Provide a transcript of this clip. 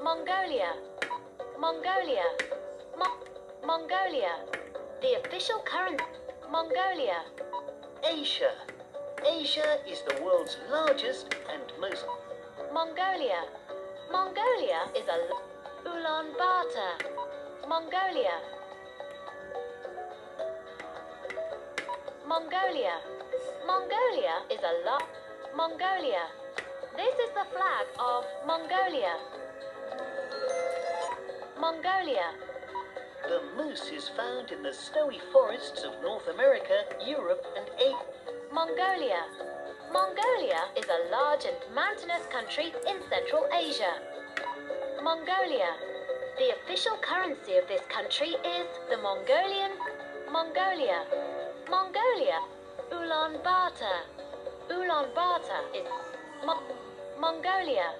Mongolia. Mongolia. Mongolia. The official currency. Mongolia. Asia. Asia is the world's largest and most... Mongolia. Mongolia is a... Ulaanbaatar. Mongolia. Mongolia. Mongolia is a Mongolia. This is the flag of Mongolia. Mongolia. The moose is found in the snowy forests of North America, Europe, and Asia. Mongolia. Mongolia is a large and mountainous country in Central Asia. Mongolia. The official currency of this country is the Mongolian. Mongolia. Mongolia. Ulaanbaatar. Ulaanbaatar is Mongolia.